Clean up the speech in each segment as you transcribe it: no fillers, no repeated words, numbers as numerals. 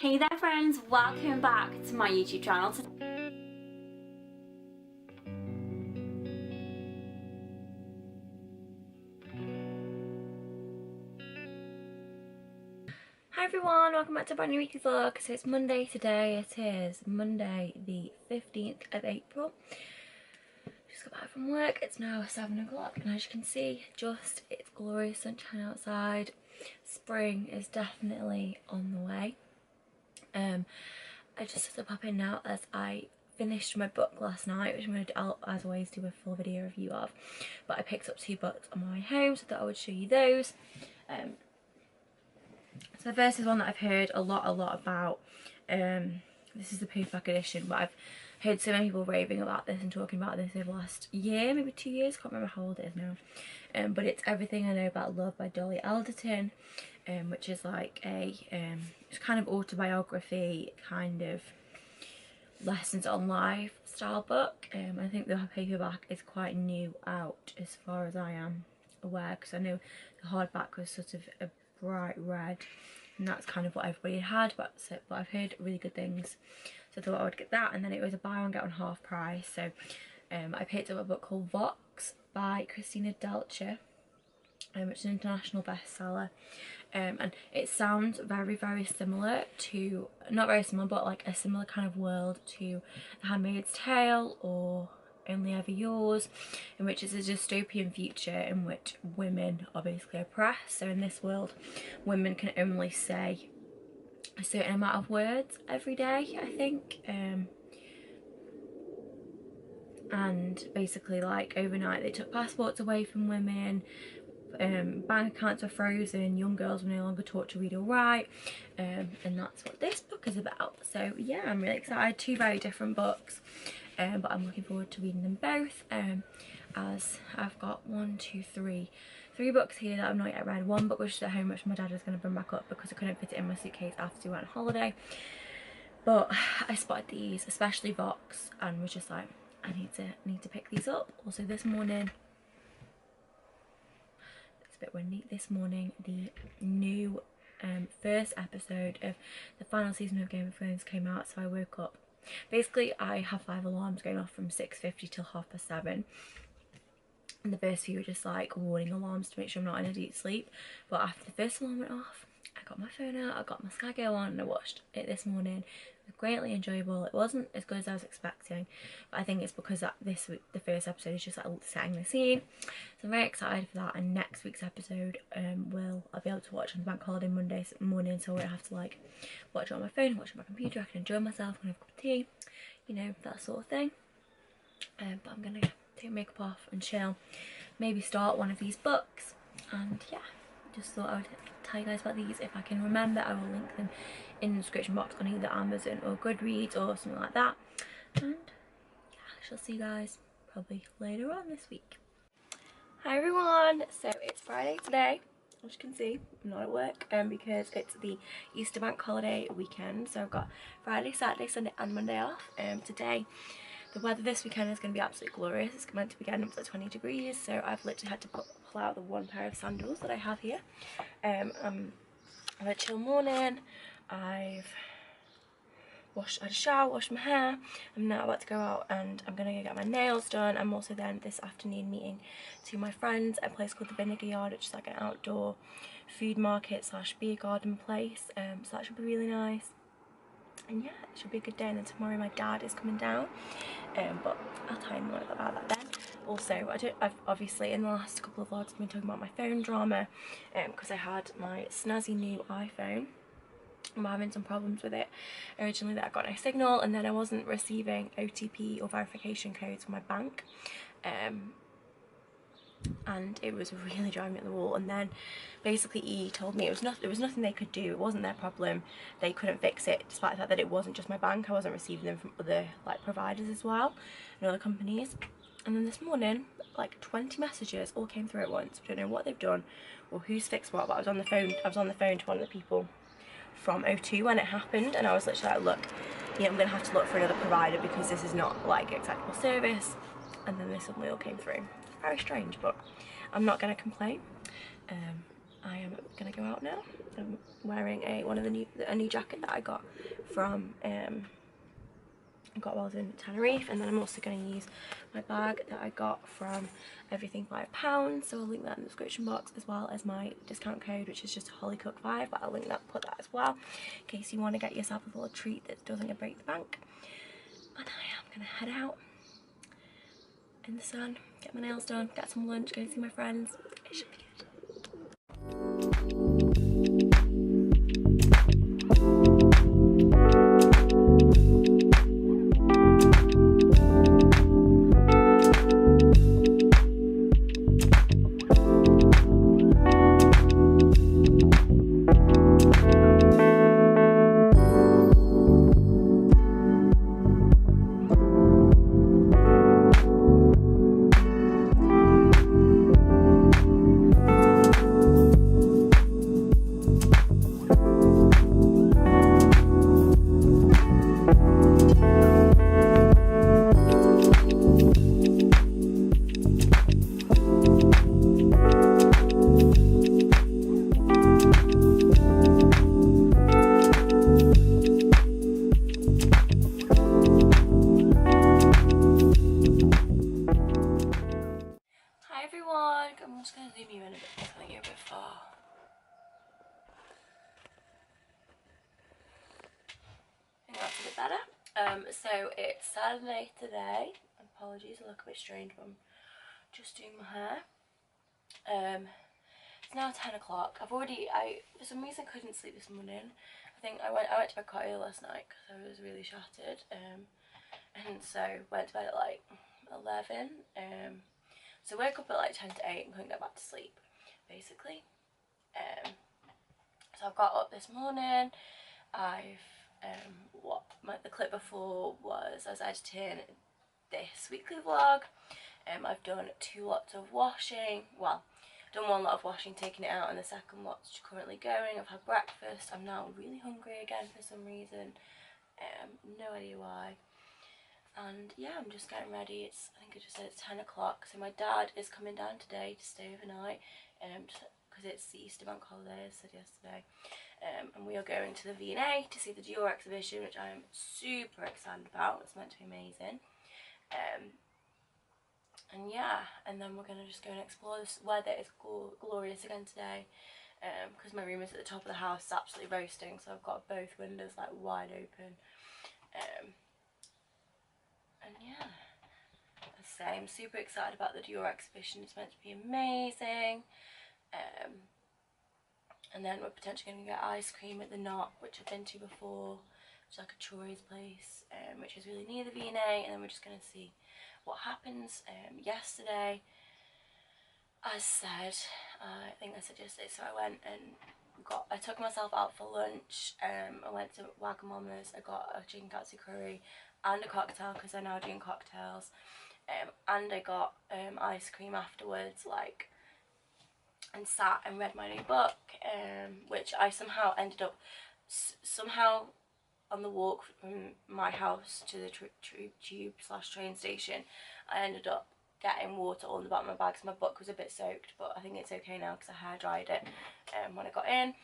Hey there friends, welcome back to my YouTube channel. Hi everyone, welcome back to a brand new weekly vlog. So it's Monday today, it is Monday the 15th of April. Just got back from work, it's now 7 o'clock and as you can see, it's glorious sunshine outside. Spring is definitely on the way. I just had to pop in now as I finished my book last night, which I'm going to, as always, do a full video review of. But I picked up 2 books on my way home, so I thought I would show you those. So the first is one that I've heard a lot about. This is the paperback edition, but I've heard so many people raving about this and talking about this over the last year, maybe 2 years, can't remember how old it is now. But it's Everything I Know About Love by Dolly Alderton, which is like a it's kind of autobiography, kind of lessons on life style book. I think the paperback is quite new out as far as I am aware, because I know the hardback was sort of a bright red and that's kind of what everybody had, but I've heard really good things, so I thought I would get that. And then it was a buy one get one half price, so I picked up a book called Vox by Christina Delcher, which is an international bestseller, and it sounds very similar to, not very similar, but like a similar kind of world to The Handmaid's Tale or Only Ever Yours, in which it's a dystopian future in which women are basically oppressed. So in this world, women can only say a certain amount of words every day, I think, and basically like overnight they took passports away from women, bank accounts were frozen, young girls were no longer taught to read or write, and that's what this book is about. So yeah, I'm really excited. 2 very different books, but I'm looking forward to reading them both, as I've got 3 books here that I've not yet read. One book was just at home, which my dad was going to bring back up because I couldn't fit it in my suitcase after we went on holiday, but I spotted these, especially Vox, and was just like, I need to pick these up. Also this morning, it's a bit windy, this morning the new first episode of the final season of Game of Thrones came out, so I woke up. Basically I have 5 alarms going off from 6:50 till 7:30, and the first few were just like warning alarms to make sure I'm not in a deep sleep, but after the first alarm went off, I got my phone out, I got my Sky Go on and I watched it this morning. It was greatly enjoyable. It wasn't as good as I was expecting, but I think it's because that the first episode is just like setting the scene, so I'm very excited for that. And next week's episode I'll be able to watch on bank holiday Monday morning, so I won't have to like watch it on my phone, watch it on my computer. I can enjoy myself and have a cup of tea, you know, that sort of thing. But I'm gonna take makeup off and chill, maybe start one of these books, and yeah, just thought I would tell you guys about these. If I can remember, I will link them in the description box on either Amazon or Goodreads or something like that. And yeah, I shall see you guys probably later on this week. Hi everyone, so it's Friday today. As you can see, I'm not at work because it's the Easter bank holiday weekend, so I've got Friday, Saturday, Sunday and Monday off. Today the weather this weekend is going to be absolutely glorious. It's meant to be getting up to 20 degrees, so I've literally had to pull out the 1 pair of sandals that I have here. I've had a chill morning. I've had a shower, washed my hair. I'm now about to go out and I'm going to go get my nails done. I'm also then this afternoon meeting 2 of my friends at a place called the Vinegar Yard, which is like an outdoor food market / beer garden place. So that should be really nice. And yeah, it should be a good day. And then tomorrow my dad is coming down, but I'll tell you more about that then. Also, I've obviously in the last couple of vlogs been talking about my phone drama, because I had my snazzy new iPhone. I'm having some problems with it. Originally that I got no signal, and then I wasn't receiving OTP or verification codes from my bank, and it was really driving me up the wall. And then basically he told me there was nothing they could do, it wasn't their problem, they couldn't fix it, despite the fact that it wasn't just my bank, I wasn't receiving them from other like providers as well and other companies. And then this morning like 20 messages all came through at once. I don't know what they've done or who's fixed what, but I was on the phone to one of the people from O2 when it happened, and I was literally like, look, yeah, I'm gonna have to look for another provider because this is not like acceptable service. And then this suddenly all came through. Very strange, but I'm not gonna complain. I am gonna go out now. I'm wearing a new jacket that I got from while I was in Tenerife, and then I'm also going to use my bag that I got from Everything £5, so I'll link that in the description box, as well as my discount code, which is just HollyCook5, but I'll link that, put that as well, in case you want to get yourself a little treat that doesn't break the bank. And I am going to head out in the sun, get my nails done, get some lunch, go see my friends. It should be good. I'm just going to zoom you in a bit because I think you're a bit far. I think that's a bit better. So it's Saturday today. Apologies, I look a bit strange, but I'm just doing my hair. It's now 10 o'clock. For some reason couldn't sleep this morning. I think I went to bed quite early last night because I was really shattered. And so went to bed at like 11. So woke up at like 10 to 8 and couldn't get back to sleep, basically. So I've got up this morning. The clip before was I was editing this weekly vlog. I've done 2 lots of washing. Well, done 1 lot of washing, taking it out, and the second lot's currently going. I've had breakfast. I'm now really hungry again for some reason. No idea why. And yeah, I'm just getting ready. I think I just said it's 10 o'clock. So my dad is coming down today to stay overnight, because it's the Easter bank holiday, as I said yesterday. And we are going to the V&A to see the Dior exhibition, which I am super excited about. It's meant to be amazing. And yeah, and then we're going to just go and explore. This weather is glorious again today, because my room is at the top of the house. It's absolutely roasting, so I've got both windows like wide open. And yeah, as I say, I'm super excited about the Dior exhibition. It's meant to be amazing. And then we're potentially going to get ice cream at the Knot, which I've been to before, which is like a Troy's place, which is really near the V&A. And then we're just going to see what happens. Yesterday, as said, I think I said yesterday, so I went and I took myself out for lunch. I went to Wagamama's. I got a chicken katsu curry and a cocktail, because they're now doing cocktails. And I got ice cream afterwards, and sat and read my new book, which I somehow ended up on the walk from my house to the tube/train station. I ended up getting water all in the bottom of my bag, so my book was a bit soaked, but I think it's okay now because I hair dried it when I got in.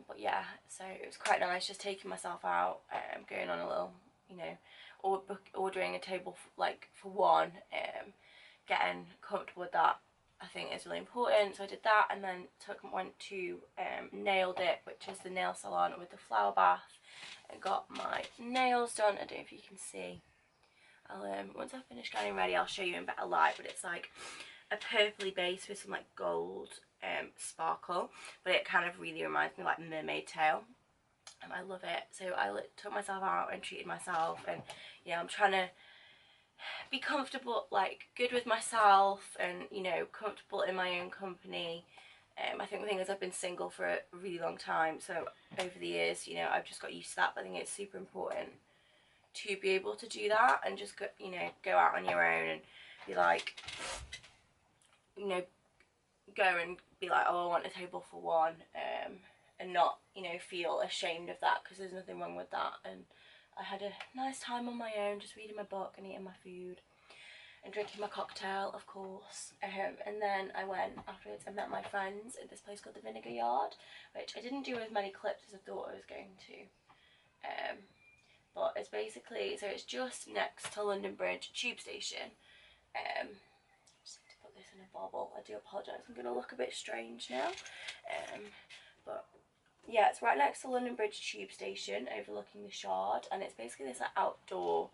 But yeah, so it was quite nice just taking myself out, going on a little, ordering a table for one, getting comfortable with that. I think is really important. So I did that, and then went to Nailed It, which is the nail salon with the flower bath, and got my nails done. I don't know if you can see. Once I finish getting ready, I'll show you in better light, but it's like a purpley base with some like gold sparkle, but it kind of really reminds me of like Mermaid Tail. I love it. So I took myself out and treated myself, and I'm trying to be comfortable, good with myself, and comfortable in my own company. I think the thing is, I've been single for a really long time, so over the years, I've just got used to that. But I think it's super important to be able to do that and just go, go out on your own and be like, go and be like, oh, I want a table for one, and not, feel ashamed of that, because there's nothing wrong with that. And I had a nice time on my own, just reading my book and eating my food. and drinking my cocktail, of course. And then I went afterwards and met my friends at this place called the Vinegar Yard, which I didn't do as many clips as I thought I was going to. But it's basically, so it's just next to London Bridge tube station. Just need to put this in a bobble. I do apologise, I'm going to look a bit strange now. But yeah, it's right next to London Bridge tube station, overlooking the Shard, and it's basically this like countdoor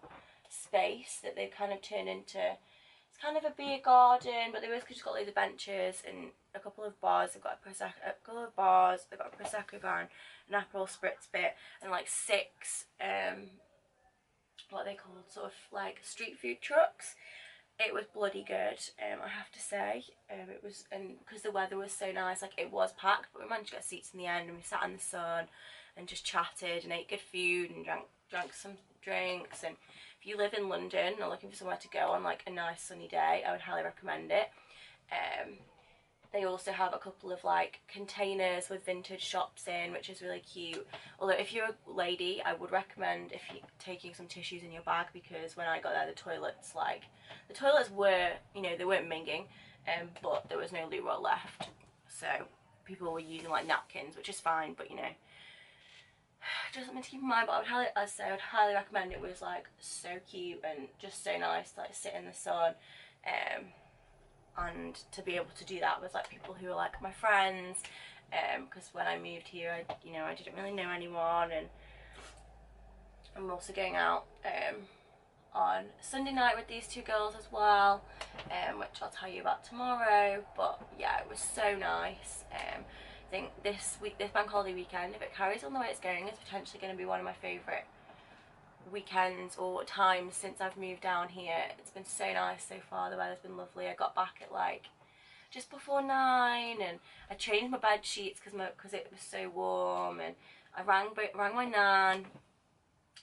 space that they've kind of turned into. It's kind of a beer garden, but they've basically just got loads of benches and a couple of bars. They've got a couple of bars. They've got a prosecco bar, an Aperol spritz bit, and like 6 what are they called, sort of like street food trucks. It was bloody good, I have to say. It was, and because the weather was so nice, like it was packed, but we managed to get seats in the end, and we sat in the sun and just chatted and ate good food and drank some drinks. And if you live in London and are looking for somewhere to go on like a nice sunny day, I would highly recommend it. They also have a couple of like containers with vintage shops in, which is really cute. Although if you're a lady, I would recommend if you're taking some tissues in your bag, because when I got there, the toilets were, you know, they weren't minging, but there was no loo roll left, so people were using like napkins, which is fine, but you know, just something to keep in mind. But I would highly recommend. It was like so cute and just so nice to like sit in the sun. And to be able to do that with like people who are like my friends, because when I moved here, I didn't really know anyone. And I'm also going out on Sunday night with these 2 girls as well, which I'll tell you about tomorrow. But yeah, it was so nice. I think this bank holiday weekend, if it carries on the way it's going, is potentially going to be one of my favourite weekends or times since I've moved down here. It's been so nice so far. The weather's been lovely. I got back at like just before 9, and I changed my bed sheets because it was so warm, and I rang my nan,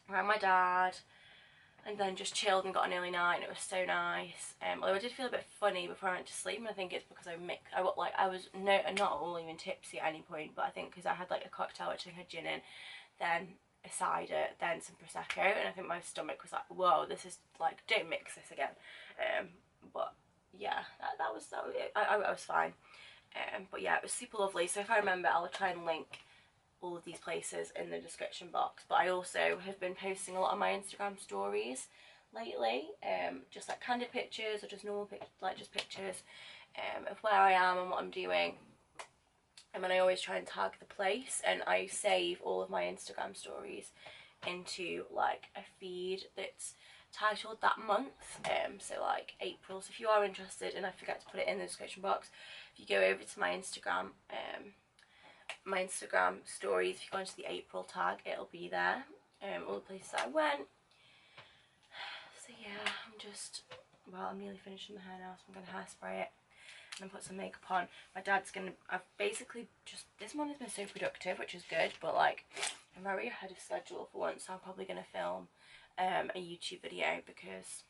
rang my dad, and then just chilled and got an early night, and it was so nice. Although I did feel a bit funny before I went to sleep, and I think it's because I was not all even tipsy at any point, but I think because I had like a cocktail which I had gin in, then a cider, then some prosecco, and I think my stomach was like, whoa, this is like, don't mix this again. But yeah, that was it. I was fine. But yeah, it was super lovely. So if I remember, I'll try and link all of these places in the description box. But I also have been posting a lot on my Instagram stories lately, just like candid pictures or just normal pictures, like just pictures of where I am and what I'm doing. And then I always try and tag the place, and I save all of my Instagram stories into like a feed that's titled that month, so like April. So if you are interested, and I forget to put it in the description box, if you go over to my Instagram stories, if you go into the April tag, it'll be there, all the places I went. So yeah, I'm nearly finishing the hair now, so I'm going to hairspray it and put some makeup on. My dad's I've basically this one has been so productive, which is good, but like I'm very ahead of schedule for once, so I'm probably going to film a YouTube video, because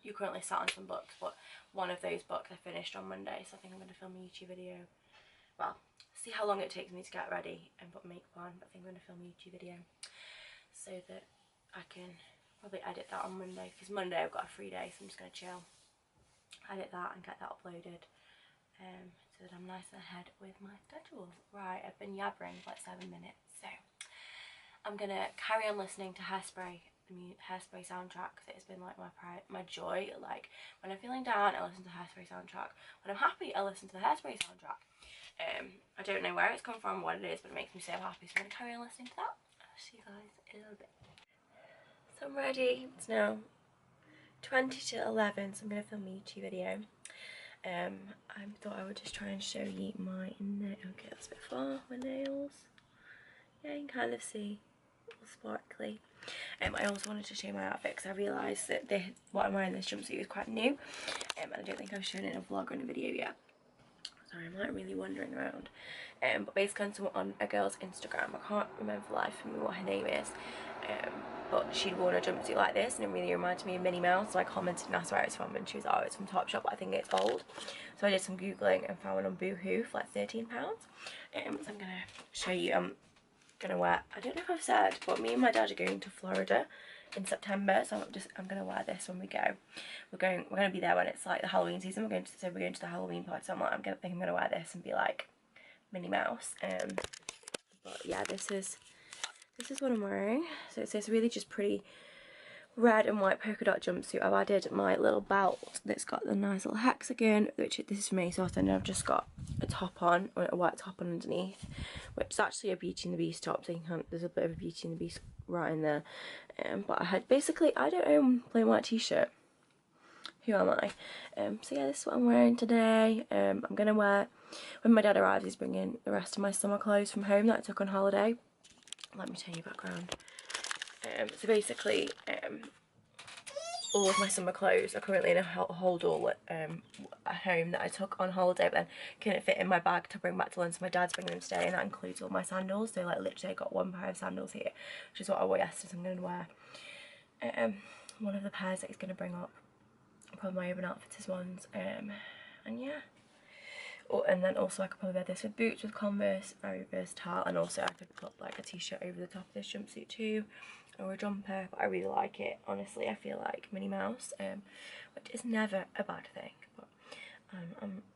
you currently sat on some books, but one of those books I finished on Monday, so I think I'm going to film a YouTube video. Well, see how long it takes me to get ready and put makeup on, but I think I'm going to film a YouTube video so that I can probably edit that on Monday, because Monday I've got a free day, so I'm just going to chill, edit that and get that uploaded, so that I'm nice and ahead with my schedule. Right, I've been yabbering for like 7 minutes, so I'm gonna carry on listening to Hairspray, the Hairspray soundtrack, because it has been like my joy. Like when I'm feeling down, I listen to the Hairspray soundtrack. When I'm happy, I listen to the Hairspray soundtrack. I don't know where it's come from, what it is, but it makes me so happy, so I'm gonna carry on listening to that. I'll see you guys in a little bit. So I'm ready. It's now 20 to 11, so I'm going to film a YouTube video. I thought I would just try and show you my okay, that's a bit far, my nails. Yeah, you can kind of see, all sparkly. I also wanted to show my outfit, because I realised that what I'm wearing, this jumpsuit, is quite new, and I don't think I've shown it in a vlog or in a video yet. Sorry, I'm like really wandering around. But basically on a girl's Instagram, I can't remember for the life of me what her name is, but she'd worn a jumpsuit like this, and it really reminded me of Minnie Mouse, so I commented and asked where it's from, and she was like, oh, it's from Topshop, but I think it's old. So I did some googling and found one on Boohoo for like £13. So I'm gonna show you. gonna wear, I don't know if I've said, but me and my dad are going to Florida in September, so I'm gonna wear this when we go. We're gonna be there when it's like the Halloween season. We're going to the Halloween party, so I'm gonna wear this and be like Minnie Mouse. But yeah, this is what I'm wearing. So it's this really just pretty red and white polka dot jumpsuit. I've added my little belt that's got the nice little hexagon, which this is for me, so then I've just got a top on, or a white top on underneath, which is actually a Beauty and the Beast top, so you can, there's a bit of a Beauty and the Beast right in there. But I had, basically, I don't own a plain white t-shirt. Who am I? So yeah, this is what I'm wearing today. I'm gonna wear, when my dad arrives, he's bringing the rest of my summer clothes from home that I took on holiday. Let me turn you back around. So basically, all of my summer clothes are currently in a hold all at home that I took on holiday, but then couldn't fit in my bag to bring back to London, so my dad's bringing them today, and that includes all my sandals. So like literally I got one pair of sandals here, which is what I wore yesterday, so I'm going to wear one of the pairs that he's going to bring up. Probably my urban outfitters ones, and yeah. Oh, and then also I could probably wear this with boots, with Converse, very versatile, and also I could put like a t-shirt over the top of this jumpsuit too, or a jumper, but I really like it. Honestly, I feel like Minnie Mouse, which is never a bad thing, but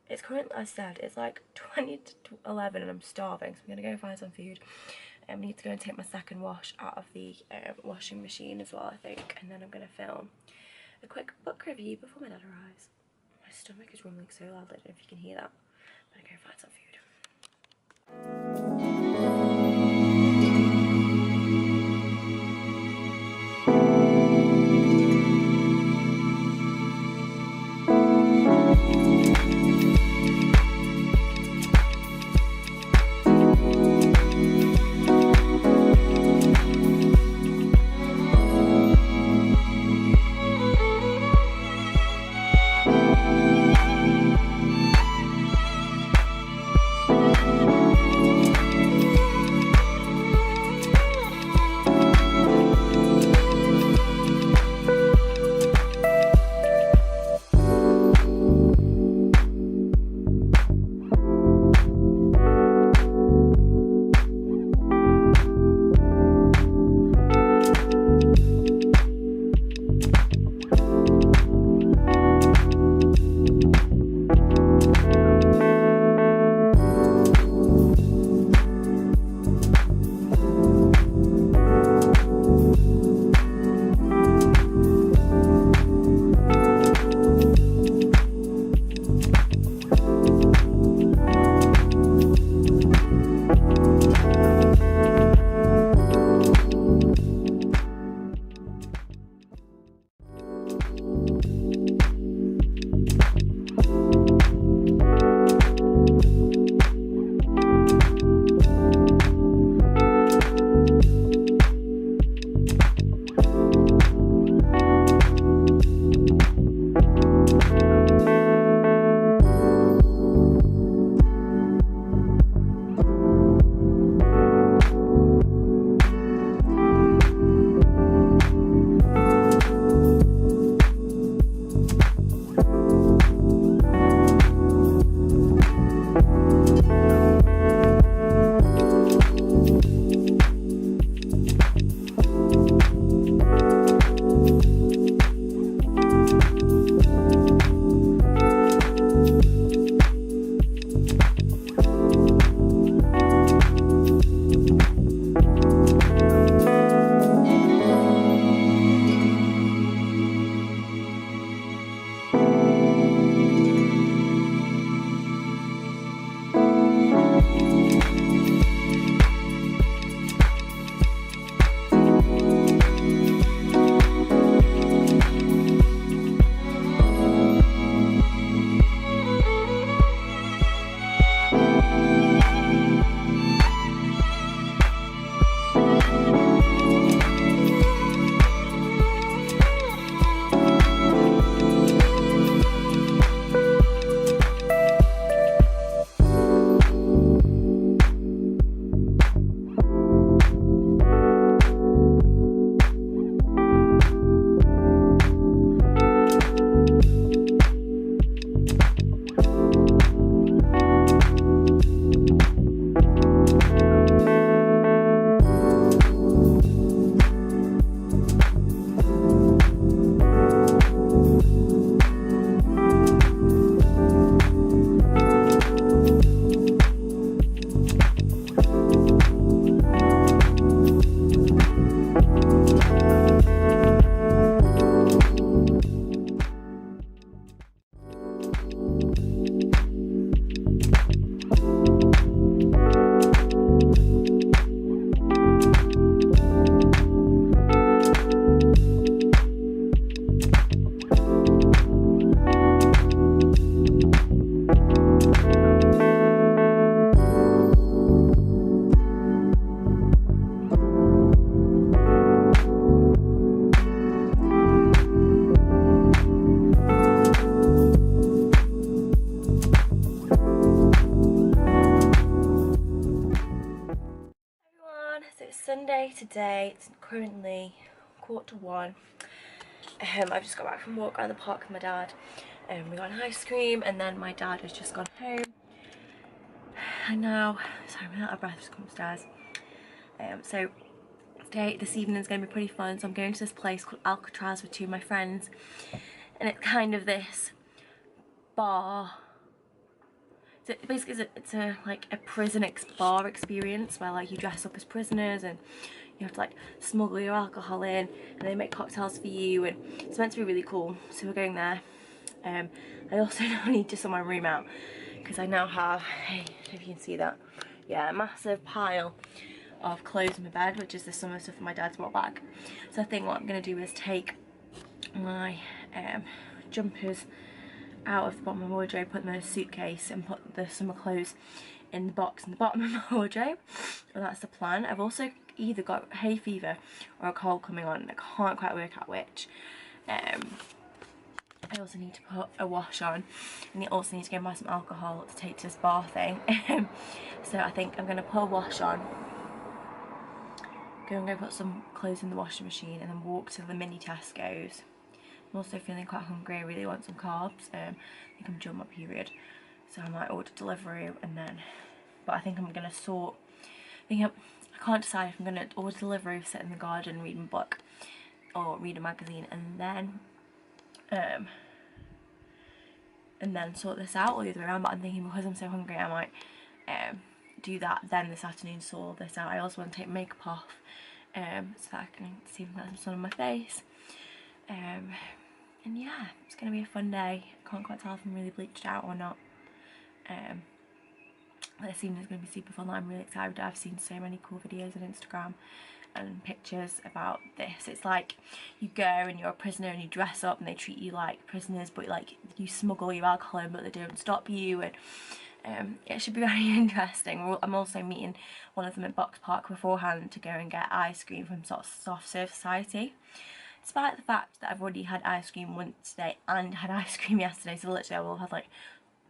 it's currently, as I said, it's like 20 to 11 and I'm starving, so I'm going to go find some food. I need to go and take my second wash out of the washing machine as well, I think, and then I'm going to film a quick book review before my dad arrives. My stomach is rumbling so loud, I don't know if you can hear that. I'm gonna go find some food. day. It's currently 1:15. I've just got back from a walk around the park with my dad. We got an ice cream, and then my dad has just gone home. And now, sorry, I'm out of breath, just come upstairs. So this evening is going to be pretty fun. So I'm going to this place called Alcotraz with two of my friends, and it's kind of this bar. So basically it's a like a prison bar experience where like you dress up as prisoners and you have to like smuggle your alcohol in, and they make cocktails for you, and it's meant to be really cool. So we're going there. I also now need to sort my room out because I now have, hey, if you can see that, yeah, a massive pile of clothes in my bed, which is the summer stuff my dad's brought back. So I think what I'm going to do is take my jumpers out of the bottom of my wardrobe, put them in a suitcase, and put the summer clothes in the box in the bottom of my wardrobe. Well, that's the plan. I've also either got hay fever or a cold coming on, and I can't quite work out which. I also need to put a wash on, and I also need to go and buy some alcohol to take to this bar thing. So I think I'm going to put a wash on, go put some clothes in the washing machine, and then walk to the mini Tesco's. I'm also feeling quite hungry. I really want some carbs. I think I'm during my period, so I might order delivery, and then, but I think I'm going to sort, I can't decide if I'm going to order delivery, sit in the garden, read a book, or read a magazine, and then sort this out, or the other way around. But I'm thinking, because I'm so hungry, I might do that then this afternoon, sort this out. I also want to take makeup off, so that I can see if there's some sun on my face. And yeah, it's going to be a fun day. I can't quite tell if I'm really bleached out or not. This evening is going to be super fun. I'm really excited. I've seen so many cool videos on Instagram and pictures about this. It's like you go and you're a prisoner and you dress up and they treat you like prisoners, but like you smuggle your alcohol in, but they don't stop you, and it should be very interesting. I'm also meeting one of them at Box Park beforehand to go and get ice cream from Soft Serve Society, despite the fact that I've already had ice cream once today and had ice cream yesterday, so literally I will have like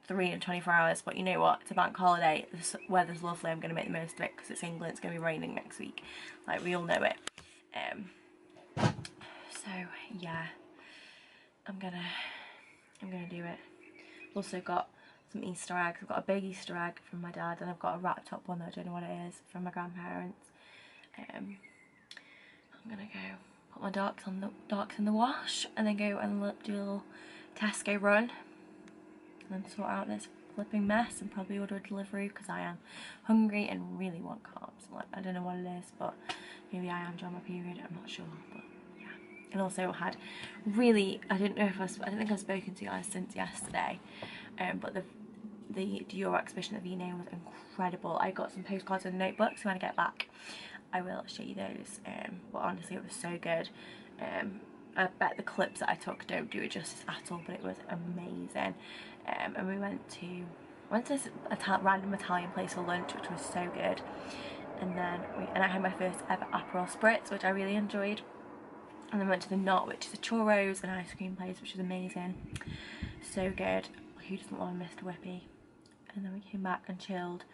3 in 24 hours. But you know what, it's a bank holiday, the weather's lovely, I'm going to make the most of it because it's England, it's going to be raining next week, like we all know it. So yeah, I'm gonna do it. Also got some Easter eggs. I've got a big Easter egg from my dad, and I've got a wrapped up one that I don't know what it is, from my grandparents. I'm gonna go put my darks in the wash, and then go and do a little Tesco run, and then sort out this flipping mess, and probably order a delivery because I am hungry and really want carbs. Like, I don't know what it is, but maybe I am during my period, I'm not sure, but yeah. And also had really, I don't think I've spoken to you guys since yesterday, but the Dior exhibition at V&A was incredible. I got some postcards and notebooks, so when I get back I will show you those, but honestly it was so good. I bet the clips that I took don't do it justice at all, but it was amazing. And we went to this random Italian place for lunch, which was so good. And then I had my first ever Aperol Spritz, which I really enjoyed. And then went to the Knot, which is a churros and ice cream place, which was amazing. So good. Who doesn't love Mr. Whippy? And then we came back and chilled.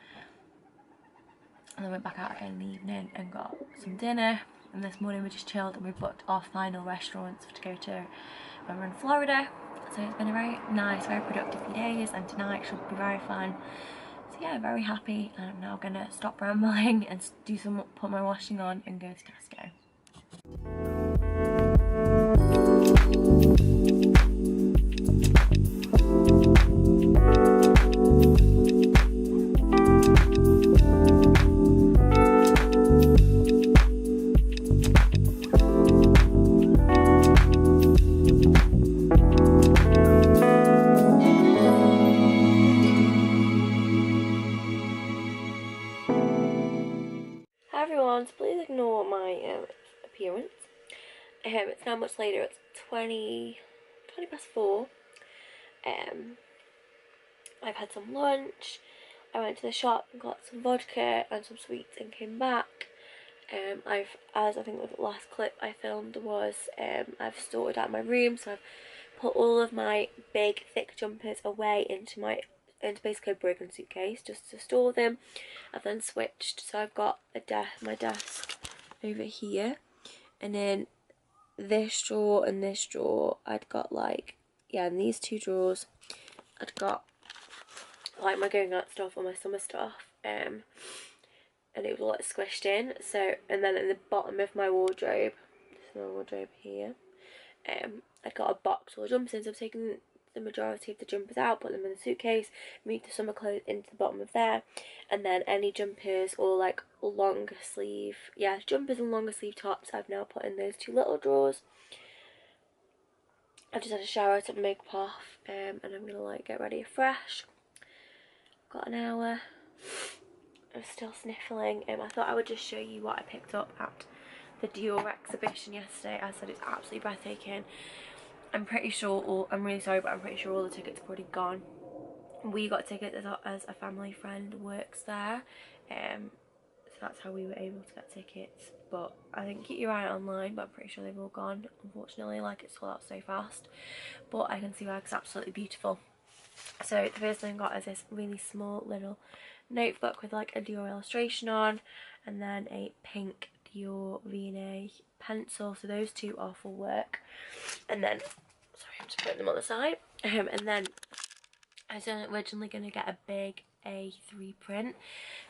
And then went back out again in the evening and got some dinner. And this morning we just chilled, and we booked our final restaurants to go to when we're in Florida. So it's been a very nice, very productive few days, and tonight should be very fun. So yeah, very happy. And I'm now gonna stop rambling and put my washing on and go to Tesco. Hi everyone, so please ignore my appearance. It's now much later, it's 20 past 4. I've had some lunch, I went to the shop and got some vodka and some sweets and came back. As I think the last clip I filmed was, I've sorted out my room, so I've put all of my big thick jumpers away into basically a broken suitcase just to store them. I've then switched, so I've got my desk over here, and then this drawer and this drawer I'd got like, yeah, in these two drawers I'd got like my going out stuff or my summer stuff, and it was all like squished in. So, and then in the bottom of my wardrobe, this is my wardrobe here, I got a box full of jumpers. So I've taken the majority of the jumpers out, put them in the suitcase, moved the summer clothes into the bottom of there, and then any jumpers or like longer sleeve, yeah, jumpers and longer sleeve tops I've now put in those two little drawers. I've just had a shower, took my makeup off, and I'm gonna like get ready afresh. Got an hour. I'm still sniffling. I thought I would just show you what I picked up at the Dior exhibition yesterday. As I said, it's absolutely breathtaking. I'm pretty sure all, I'm really sorry, but I'm pretty sure all the tickets have already gone. We got tickets as a family friend works there, so that's how we were able to get tickets. But I think keep your eye online, but I'm pretty sure they've all gone, unfortunately. Like, it's sold out so fast, but I can see why it's absolutely beautiful. So the first thing I got is this really small little notebook with like a Dior illustration on, and then a pink Dior V&A pencil. So those two are for work. And then, sorry, I'm just putting them on the side. And then I was originally going to get a big A3 print,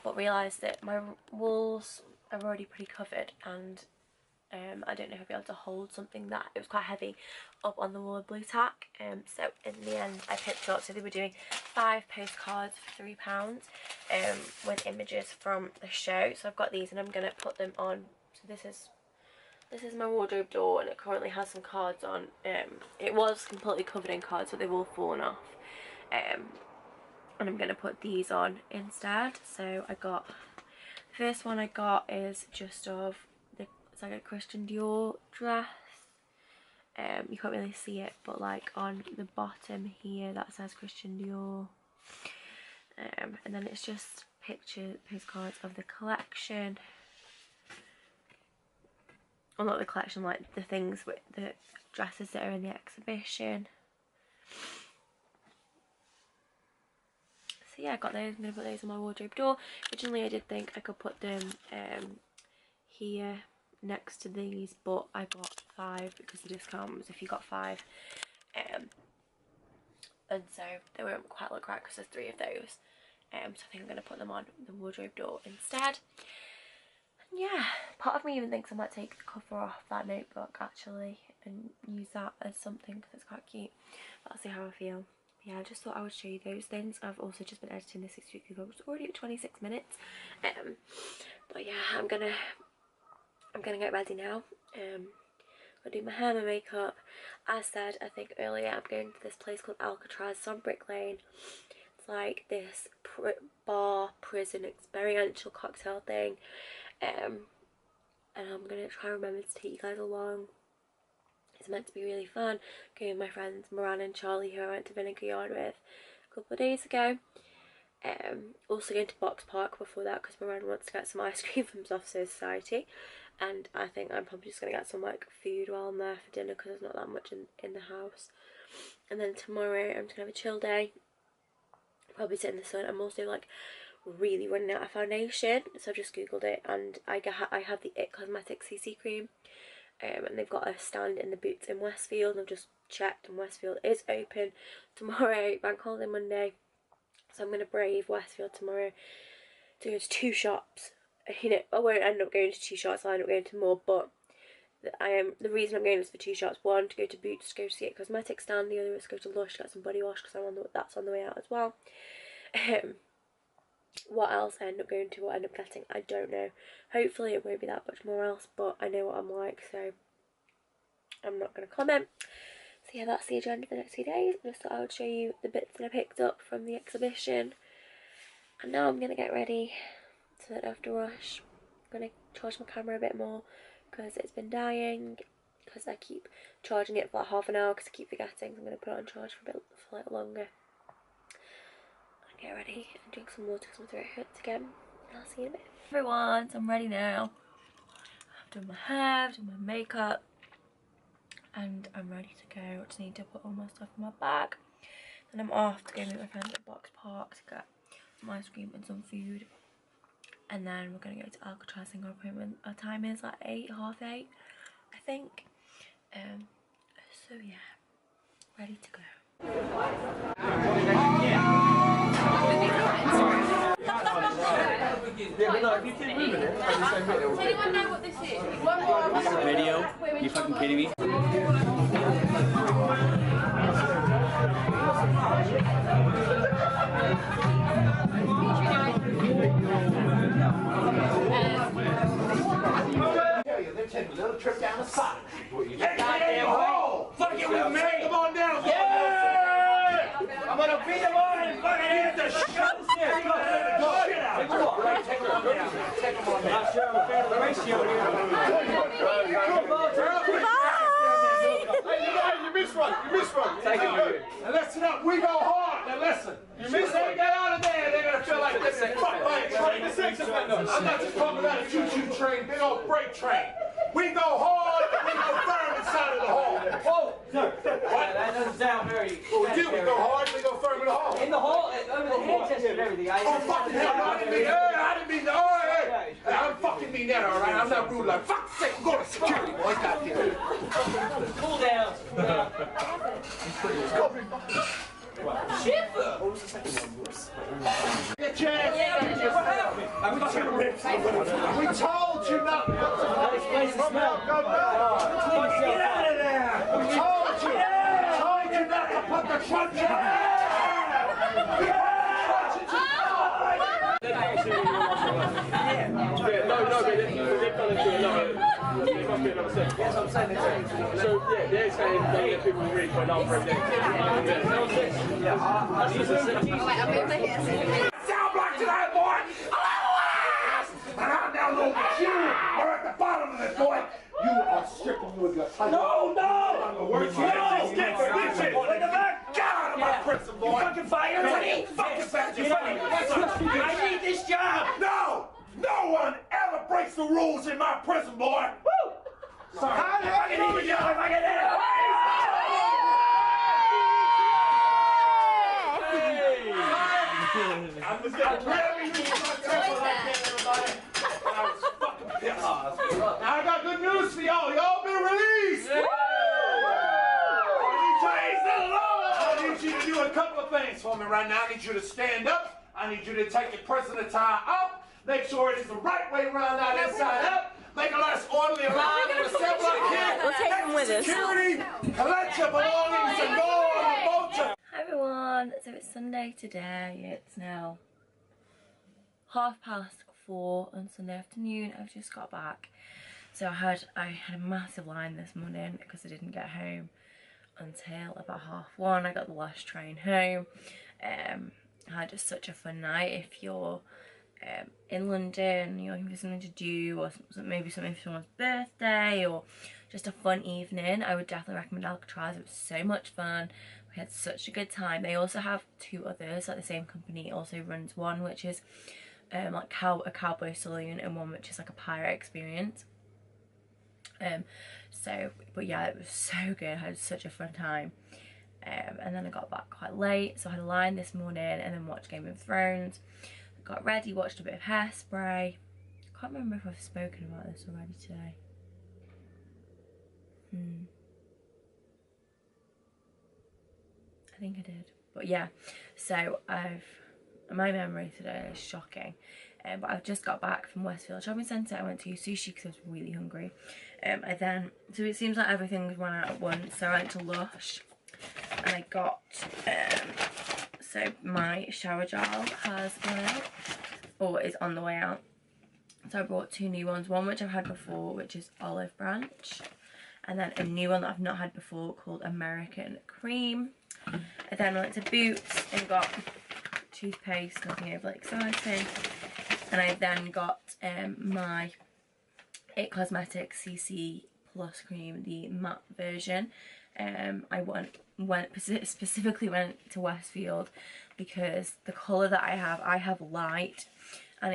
but realised that my walls are already pretty covered, and I don't know if I'll be able to hold something that, it was quite heavy, up on the wall of blue tack. So in the end I picked up, so they were doing 5 postcards for £3, with images from the show. So I've got these and I'm going to put them on. So this is my wardrobe door, and it currently has some cards on. It was completely covered in cards, but they've all fallen off. And I'm going to put these on instead. So I got, the first one I got is just of the, it's like a Christian Dior dress. You can't really see it, but like on the bottom here that says Christian Dior. And then it's just postcards of the collection. Well, not the collection, like the things with the dresses that are in the exhibition. So yeah, I got those. I'm going to put those on my wardrobe door. Originally I did think I could put them here next to these, but I got 5 because the discount was if you got 5. And so they won't quite look right because there's 3 of those. So I think I'm going to put them on the wardrobe door instead. And yeah, part of me even thinks I might take the cover off that notebook actually and use that as something because it's quite cute. But I'll see how I feel. Yeah, I just thought I would show you those things. I've also just been editing this 6-week vlog. It's already at 26 minutes. But yeah, I'm gonna get ready now. I'll do my hair, my makeup. As said, I think earlier, I'm going to this place called Alcotraz. It's on Brick Lane. It's like this bar, prison, experiential cocktail thing. And I'm gonna try and remember to take you guys along. It's meant to be really fun. Going with my friends Moran and Charlie, who I went to Vinegar Yard with a couple of days ago. Also going to Box Park before that because Moran wants to get some ice cream from Soft Society, and I think I'm probably just going to get some like food while I'm there for dinner because there's not that much in the house. And then tomorrow I'm just going to have a chill day, probably sit in the sun. I'm also like really running out of foundation, so I've just googled it, and I have the It Cosmetics CC cream, and they've got a stand in the Boots in Westfield, and I've just checked and Westfield is open tomorrow, bank holiday Monday. So I'm going to brave Westfield tomorrow to go to 2 shops. You know, I won't end up going to 2 shops, I'll end up going to more, but the reason I'm going is for 2 shops. One, to go to Boots to go to see a cosmetic stand. The other is to go to Lush to get some body wash because that's on the way out as well. What else I end up going to or end up getting, I don't know. Hopefully it won't be that much more else, but I know what I'm like, so I'm not going to comment. So yeah, that's the agenda for the next few days. I just thought I would show you the bits that I picked up from the exhibition. And now I'm going to get ready so that I don't have to rush. I'm going to charge my camera a bit more because it's been dying. Because I keep charging it for like half an hour because I keep forgetting. So I'm going to put it on charge for like longer. And get ready and drink some water because my throat hurts again. And I'll see you in a bit. Everyone, so I'm ready now. I've done my hair, I've done my makeup. And I'm ready to go. I just need to put all my stuff in my bag. Then I'm off to go meet my friends at Box Park to get some ice cream and some food. and then we're gonna go to Alcotraz and our appointment. Our time is like 8, half 8, I think. So yeah, ready to go. Yeah, but no, if you keep moving it, as you say, Does anyone know what this is? This is a video? You fucking kidding me? They're taking a little trip down the side. Hey, goddamn Holl! Fuck it with me! Come on down! Yeah! I'm gonna beat him on and fucking hit the shit out of Take him on down. Take him on down. Not sure I'm a fan of the ratio here. Hey, you missed one. You missed one. Take it with you. Now listen up. We go hard. Now listen. You miss they get out of there, they're gonna feel like they're fucked by a train. The sex offender. I'm not just talking about a choo-choo train, big old freight train. We go hard and we go firm inside of the hall. Oh, sir. What? That doesn't sound very. Well, we do. We go hard and we go firm in the hall. In the hall, over the head test and everything. Oh, fucking hell, no, I didn't mean that. I didn't mean that. Oh, hey. I'm fucking mean that, all right? I'm not rude like, fuck's sake, I'm going to security, boys. Goddamn. Cool down. Shifter! Get your ass. What happened? We told you not to put This place is smell. Go, go. Get out of there. We told you not to put the trunk in. Yes, I'm saying it's so yeah, they're saying don't get people really put on for a day. Sound block tonight, boy! And I'm down low with you! We're at the bottom of it, boy! You are stripping you with your tongue. No, no! No! Get bitches! In the back! Get out of my prison, boy! Fucking fire me! Fucking fat you! I need this job! No! No one ever breaks the rules in my prison, boy! Woo! Sorry. I can even yell if I get in! I was getting really used to my temper like that, everybody. And I was fucking pissed. Now I got good news for y'all. Y'all been released! I need you to do a couple of things for me right now. I need you to stand up. I need you to take your prisoner tie up. Make sure it is the right way around, not inside out. Make a less orderly around and assemble again. We'll take them with us. Security, collect your belongings and go on the boat to... Hi everyone, so it's Sunday today. It's now 4:30 on Sunday afternoon. I've just got back. So I had a massive line this morning because I didn't get home until about 1:30. I got the last train home. I had just such a fun night. If you're in London, you're looking for something to do, or maybe something for someone's birthday, or just a fun evening, I would definitely recommend Alcotraz. It was so much fun. We had such a good time. They also have 2 others, like the same company also runs one which is like a cowboy saloon, and one which is like a pirate experience. But yeah, it was so good. I had such a fun time. And then I got back quite late, so I had a line this morning and then watched Game of Thrones. Got ready, watched a bit of Hairspray. I can't remember if I've spoken about this already today. I think I did. But yeah, so my memory today is shocking. But I've just got back from Westfield Shopping Centre. I went to sushi because I was really hungry. So it seems like everything's run out at once. So I went to Lush and I got, so my shower gel has gone out, or is on the way out. So I brought 2 new ones. One which I've had before, which is Olive Branch. And then a new one that I've not had before called American Cream. I then went to Boots and got toothpaste, nothing overly exciting. And I then got my It Cosmetics CC Plus Cream, the matte version. I specifically went to Westfield because the colour that I have light, and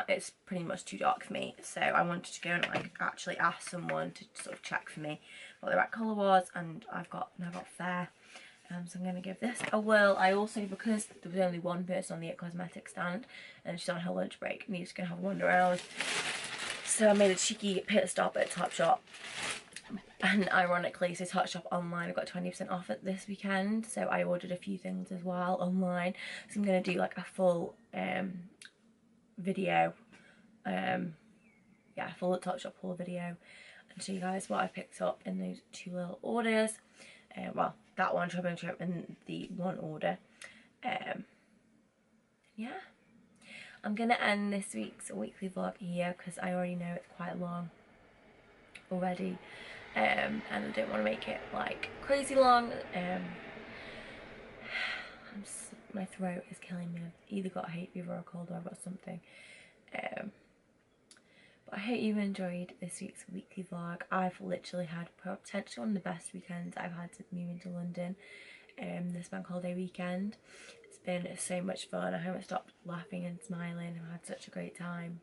it's pretty much too dark for me. So I wanted to go and like actually ask someone to sort of check for me what the right colour was, and I've got fair. So I'm going to give this a whirl. I also, because there was only one person on the cosmetic stand and she's on her lunch break, and she's going to have a wander around. So I made a cheeky pit stop at Topshop. And ironically, so Topshop online, I got 20% off it this weekend. So I ordered a few things as well online. So I'm going to do like a full video. Yeah, full Topshop haul video. And show you guys what I picked up in those 2 little orders. Well, that one shopping trip and the one order. Yeah, I'm gonna end this week's weekly vlog here because I already know it's quite long already, and I don't want to make it like crazy long. My throat is killing me. I've either got hay fever or a cold, or I've got something. But I hope you enjoyed this week's weekly vlog. I've literally had potentially one of the best weekends I've had since moving to London. This bank holiday weekend. It's been so much fun. I haven't stopped laughing and smiling. I've had such a great time.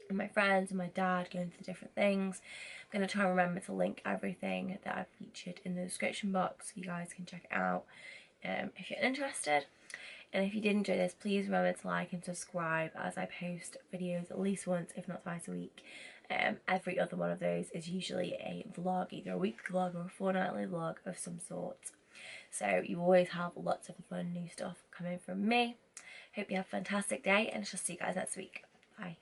And my friends and my dad going to different things. I'm going to try and remember to link everything that I've featured in the description box so you guys can check it out if you're interested. And if you did enjoy this, please remember to like and subscribe, as I post videos at least once, if not twice a week. Every other one of those is usually a vlog, either a weekly vlog or a fortnightly vlog of some sort. So you always have lots of fun new stuff coming from me. Hope you have a fantastic day, and I shall see you guys next week. Bye.